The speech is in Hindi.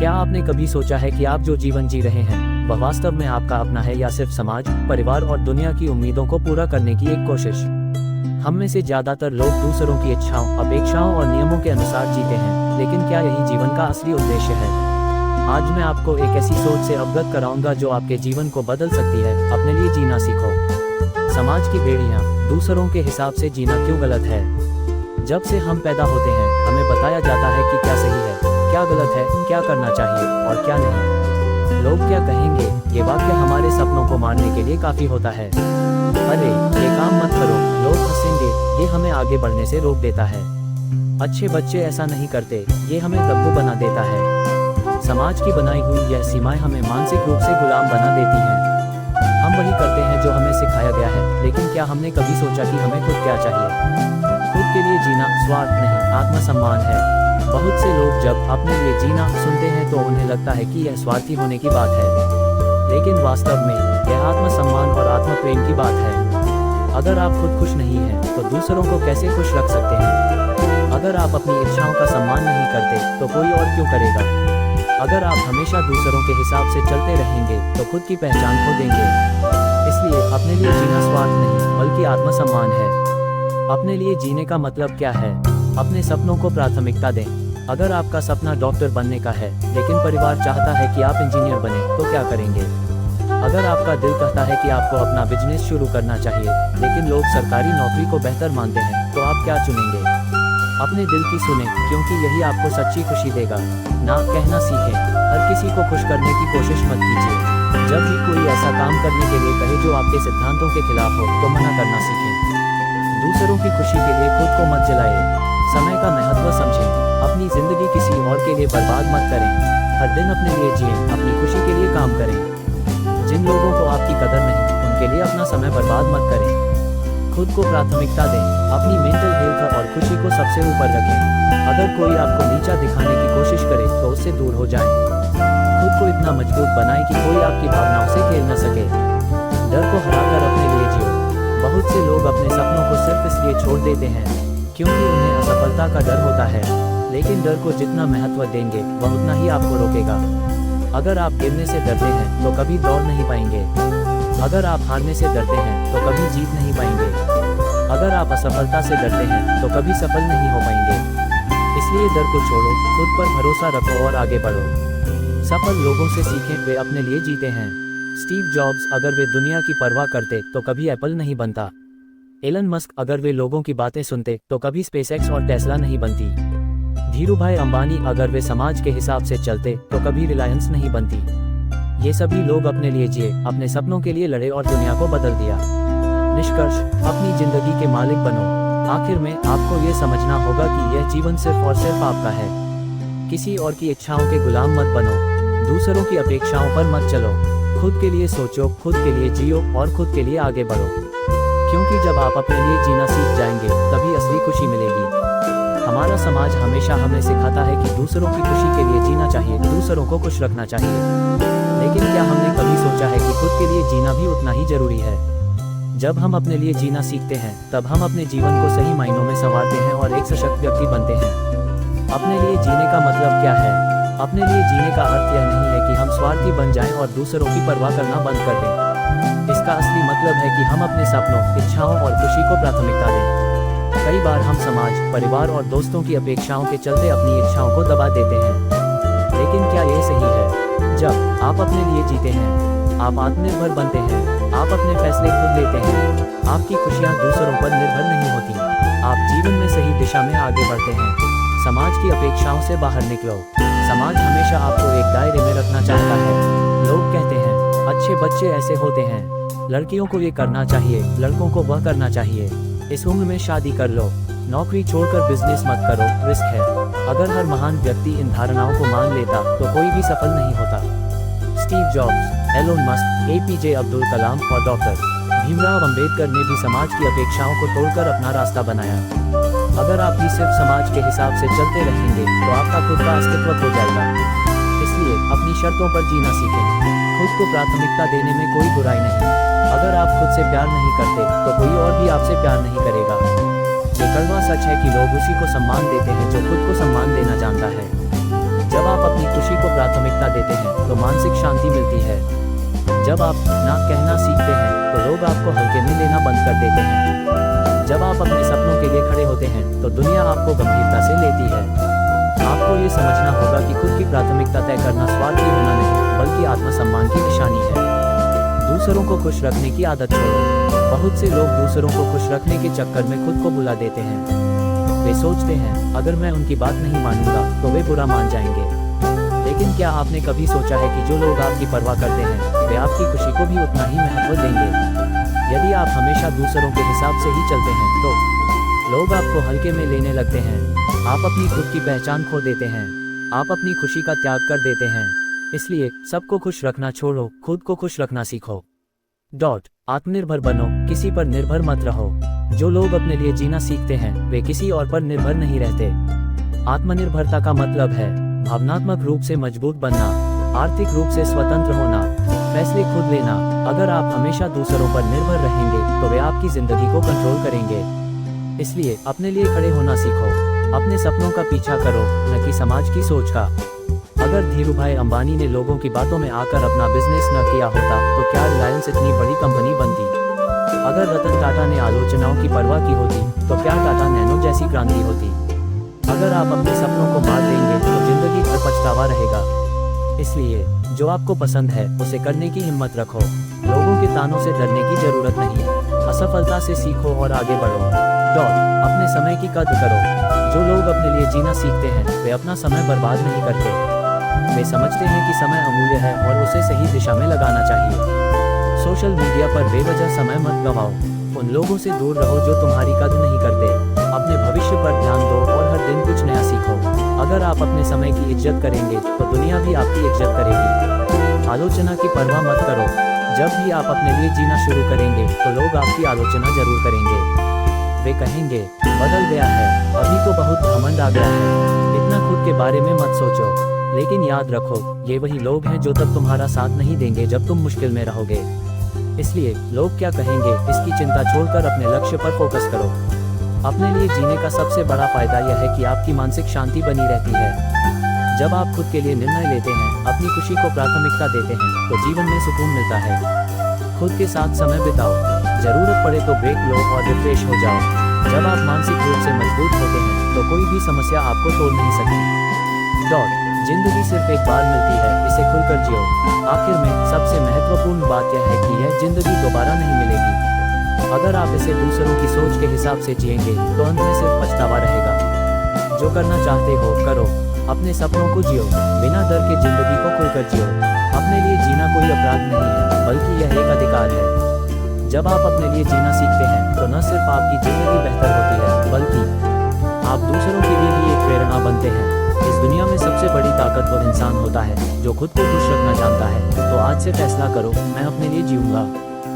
क्या आपने कभी सोचा है कि आप जो जीवन जी रहे हैं वह वास्तव में आपका अपना है या सिर्फ समाज, परिवार और दुनिया की उम्मीदों को पूरा करने की एक कोशिश? हम में से ज्यादातर लोग दूसरों की इच्छाओं, अपेक्षाओं और नियमों के अनुसार जीते हैं, लेकिन क्या यही जीवन का असली उद्देश्य है? आज मैं आपको एक ऐसी सोच से अवगत कराऊंगा जो आपके जीवन को बदल सकती है। अपने लिए जीना सीखो। समाज की बेड़ियां, दूसरों के हिसाब से जीना क्यों गलत है? जब से हम पैदा होते हैं हमें बताया जाता है कि क्या सही है, क्या गलत है, क्या करना चाहिए और क्या नहीं। लोग क्या कहेंगे, ये वाक्य हमारे सपनों को मारने के लिए काफी होता है। अरे ये काम मत करो, लोग हंसेंगे, ये हमें आगे बढ़ने से रोक देता है। अच्छे बच्चे ऐसा नहीं करते, ये हमें दब्बू बना देता है। समाज की बनाई हुई यह सीमाएं हमें मानसिक रूप से गुलाम बना देती हैं। हम वही करते हैं जो हमें सिखाया गया है, लेकिन क्या हमने कभी सोचा कि हमें खुद क्या चाहिए? खुद के लिए जीना स्वार्थ नहीं, आत्मसम्मान है। बहुत से लोग जब अपने लिए जीना सुनते हैं तो उन्हें लगता है कि यह स्वार्थी होने की बात है, लेकिन वास्तव में यह आत्मसम्मान और आत्मप्रेम की बात है। अगर आप खुद खुश नहीं हैं तो दूसरों को कैसे खुश रख सकते हैं? अगर आप अपनी इच्छाओं का सम्मान नहीं करते तो कोई और क्यों करेगा? अगर आप हमेशा दूसरों के हिसाब से चलते रहेंगे तो खुद की पहचान खो देंगे। इसलिए अपने लिए जीना स्वार्थ नहीं बल्कि आत्मसम्मान है। अपने लिए जीने का मतलब क्या है? अपने सपनों को प्राथमिकता दें। अगर आपका सपना डॉक्टर बनने का है लेकिन परिवार चाहता है कि आप इंजीनियर बने तो क्या करेंगे? अगर आपका दिल कहता है कि आपको अपना बिजनेस शुरू करना चाहिए लेकिन लोग सरकारी नौकरी को बेहतर मानते हैं तो आप क्या चुनेंगे? अपने दिल की सुने, क्योंकि यही आपको सच्ची खुशी देगा। ना कहना सीखें, हर किसी को खुश करने की कोशिश मत कीजिए। जब भी कोई ऐसा काम करने के लिए कहे जो आपके सिद्धांतों के खिलाफ हो तो मना करना सीखें। दूसरों की खुशी के लिए खुद को मत जलाएं। समय का महत्व समझें। अपनी जिंदगी किसी और के लिए बर्बाद मत करें। हर दिन अपने लिए जिएं, अपनी खुशी के लिए काम करें। जिन लोगों को आपकी कदर नहीं उनके लिए अपना समय बर्बाद मत करें। खुद को प्राथमिकता दें। अपनी मेंटल हेल्थ और खुशी को सबसे ऊपर रखें। अगर कोई आपको नीचा दिखाने की कोशिश करे तो उससे दूर हो जाएं। खुद को इतना मजबूत बनाएं कि कोई आपकी भावनाओं से खेल न सके। डर को हराकर अपने लिए जियो। बहुत से लोग अपने सपनों को सिर्फ इसलिए छोड़ देते हैं क्योंकि उन्हें असफलता का डर होता है, लेकिन डर को जितना महत्व देंगे वह उतना ही आपको रोकेगा। अगर आप गिरने से डरते हैं तो कभी दौड़ नहीं पाएंगे। अगर आप हारने से डरते हैं तो कभी जीत नहीं पाएंगे। अगर आप असफलता से डरते हैं तो कभी सफल नहीं हो पाएंगे। इसलिए डर को छोड़ो, खुद पर भरोसा रखो और आगे बढ़ो। सफल लोगों से सीखें, वे अपने लिए जीते हैं। स्टीव जॉब्स अगर वे दुनिया की परवाह करते तो कभी एप्पल नहीं बनता। एलन मस्क अगर वे लोगों की बातें सुनते तो कभी स्पेसएक्स और टेस्ला नहीं बनती। धीरूभाई अंबानी अगर वे समाज के हिसाब से चलते तो कभी रिलायंस नहीं बनती। ये सभी लोग अपने लिए जिए, अपने सपनों के लिए लड़े और दुनिया को बदल दिया। निष्कर्ष, अपनी जिंदगी के मालिक बनो। आखिर में आपको ये समझना होगा कि यह जीवन सिर्फ और सिर्फ आपका है। किसी और की इच्छाओं के गुलाम मत बनो। दूसरों की अपेक्षाओं पर मत चलो। खुद के लिए सोचो, खुद के लिए जियो और खुद के लिए आगे बढ़ो। क्योंकि जब आप अपने लिए जीना सीख जाएंगे तभी असली खुशी मिलेगी। हमारा समाज हमेशा हमें सिखाता है कि दूसरों की खुशी के लिए जीना चाहिए, दूसरों को खुश रखना चाहिए, लेकिन क्या हमने कभी सोचा है कि खुद के लिए जीना भी उतना ही जरूरी है? जब हम अपने लिए जीना सीखते हैं तब हम अपने जीवन को सही मायनों में संवारते हैं और एक सशक्त व्यक्ति बनते हैं। अपने लिए जीने का मतलब क्या है? अपने लिए जीने का अर्थ यह नहीं है कि हम स्वार्थी बन जाएं और दूसरों की परवाह करना बंद कर दें। इसका असली मतलब है कि हम अपने सपनों, इच्छाओं और खुशी को प्राथमिकता दें। कई बार हम समाज, परिवार और दोस्तों की अपेक्षाओं के चलते अपनी इच्छाओं को दबा देते हैं, लेकिन क्या यह सही है? जब आप अपने लिए जीते हैं, आप आत्मनिर्भर बनते हैं, आप अपने फैसले खुद लेते हैं, आपकी खुशियां दूसरों पर निर्भर नहीं होती, आप जीवन में सही दिशा में आगे बढ़ते हैं। समाज की अपेक्षाओं से बाहर निकलो। समाज हमेशा आपको एक दायरे में रखना चाहता है। लोग कहते हैं अच्छे बच्चे ऐसे होते हैं, लड़कियों को ये करना चाहिए, लड़कों को वह करना चाहिए, इस उम्र में शादी कर लो, नौकरी छोड़कर बिजनेस मत करो, रिस्क है। अगर हर महान व्यक्ति इन धारणाओं को मान लेता तो कोई भी सफल नहीं होता। Steve Jobs, Elon Musk, APJ Abdul Kalam और डॉक्टर भीमराव अंबेडकर ने भी समाज की अपेक्षाओं को तोड़कर अपना रास्ता बनाया। अगर आप भी सिर्फ समाज के हिसाब से चलते रहेंगे तो आपका खुद का अस्तित्व खो जाएगा। इसलिए अपनी शर्तों पर जीना सीखें। खुद को प्राथमिकता देने में कोई बुराई नहीं। अगर आप खुद से प्यार नहीं करते तो कोई और भी आपसे प्यार नहीं करेगा। ये कड़वा सच है कि लोग उसी को सम्मान देते हैं जो खुद को सम्मान देना जानता है। जब आप अपनी खुशी को प्राथमिकता देते हैं तो मानसिक शांति मिलती है। जब आप ना कहना सीखते हैं तो लोग आपको हल्के में लेना बंद कर देते हैं। जब आप अपने सपनों के लिए खड़े होते हैं तो दुनिया आपको गंभीरता से लेती है। आपको ये समझना होगा कि खुद की प्राथमिकता तय करना स्वार्थी होना नहीं बल्कि आत्मसम्मान की निशानी है। दूसरों को खुश रखने की आदत छोड़ो। बहुत से लोग दूसरों को खुश रखने के चक्कर में खुद को भुला देते हैं। वे सोचते हैं अगर मैं उनकी बात नहीं मानूंगा तो वे बुरा मान जाएंगे। लेकिन क्या आपने कभी सोचा है कि जो लोग आपकी परवाह करते हैं वे आपकी खुशी को भी उतना ही महत्व देंगे? यदि आप हमेशा दूसरों के हिसाब से ही चलते हैं तो लोग आपको हल्के में लेने लगते हैं। आप अपनी खुद की पहचान खो देते हैं। आप अपनी खुशी का त्याग कर देते हैं। इसलिए सबको खुश रखना छोड़ो, खुद को खुश रखना सीखो। आत्मनिर्भर बनो, किसी पर निर्भर मत रहो। जो लोग अपने लिए जीना सीखते हैं वे किसी और पर निर्भर नहीं रहते। आत्मनिर्भरता का मतलब है भावनात्मक रूप से मजबूत बनना, आर्थिक रूप से स्वतंत्र होना, फैसले खुद लेना। अगर आप हमेशा दूसरों पर निर्भर रहेंगे तो वे आपकी जिंदगी को कंट्रोल करेंगे। इसलिए अपने लिए खड़े होना सीखो। अपने सपनों का पीछा करो, न कि समाज की सोच का। अगर धीरूभाई अंबानी ने लोगों की बातों में आकर अपना बिजनेस न किया होता तो क्या रिलायंस इतनी बड़ी कंपनी बनती? अगर रतन टाटा ने आलोचनाओं की परवाह की होती तो क्या टाटा नैनो जैसी क्रांति होती? अगर आप अपने सपनों को मार देंगे तो जिंदगी भर पछतावा रहेगा। इसलिए जो आपको पसंद है उसे करने की हिम्मत रखो। लोगों के तानों से डरने की जरूरत नहीं। असफलता से सीखो और आगे बढ़ो। अपने समय की कद्र करो। जो लोग अपने लिए जीना सीखते हैं वे अपना समय बर्बाद नहीं करते। वे समझते हैं कि समय अमूल्य है और उसे सही दिशा में लगाना चाहिए। सोशल मीडिया पर बेवजह समय मत गवाओ। उन लोगों से दूर रहो जो तुम्हारी कद्र नहीं करते। अपने भविष्य पर ध्यान दो और हर दिन कुछ नया सीखो। अगर आप अपने समय की इज्जत करेंगे तो दुनिया भी आपकी इज्जत करेगी। आलोचना की परवाह मत करो। जब भी आप अपने लिए जीना शुरू करेंगे तो लोग आपकी आलोचना जरूर करेंगे। वे कहेंगे बदल गया है, अभी तो बहुत घमंड आ गया है। इतना खुद के बारे में मत सोचो। लेकिन याद रखो ये वही लोग हैं जो तब तुम्हारा साथ नहीं देंगे जब तुम मुश्किल में रहोगे। इसलिए लोग क्या कहेंगे इसकी चिंता छोड़कर अपने लक्ष्य पर फोकस करो। अपने लिए जीने का सबसे बड़ा फायदा यह है कि आपकी मानसिक शांति बनी रहती है। जब आप खुद के लिए निर्णय लेते हैं, अपनी खुशी को प्राथमिकता देते हैं तो जीवन में सुकून मिलता है। खुद के साथ समय बिताओ, जरूरत पड़े तो ब्रेक लो और रिफ्रेश हो जाओ। जब आप मानसिक रूप से मजबूत होते हैं तो कोई भी समस्या आपको तोड़ नहीं सकती। जिंदगी सिर्फ एक बार मिलती है, इसे खुलकर जियो। आखिर में सबसे महत्वपूर्ण बात यह है कि यह जिंदगी दोबारा नहीं मिलेगी। अगर आप इसे दूसरों की सोच के हिसाब से जिएंगे तो अंत में सिर्फ पछतावा रहेगा। जो करना चाहते हो करो, अपने सपनों को जियो, बिना डर के जिंदगी को खुलकर जियो। अपने लिए जीना कोई अपराध नहीं है बल्कि यह एक अधिकार है। जब आप अपने लिए जीना सीखते हैं तो न सिर्फ आपकी जिंदगी बेहतर होती है बल्कि आप दूसरों के लिए भी एक प्रेरणा बनते हैं। इस दुनिया में सबसे बड़ी ताकत वो इंसान होता है जो खुद को खुश रखना जानता है। तो आज से फैसला करो, मैं अपने लिए जीऊंगा।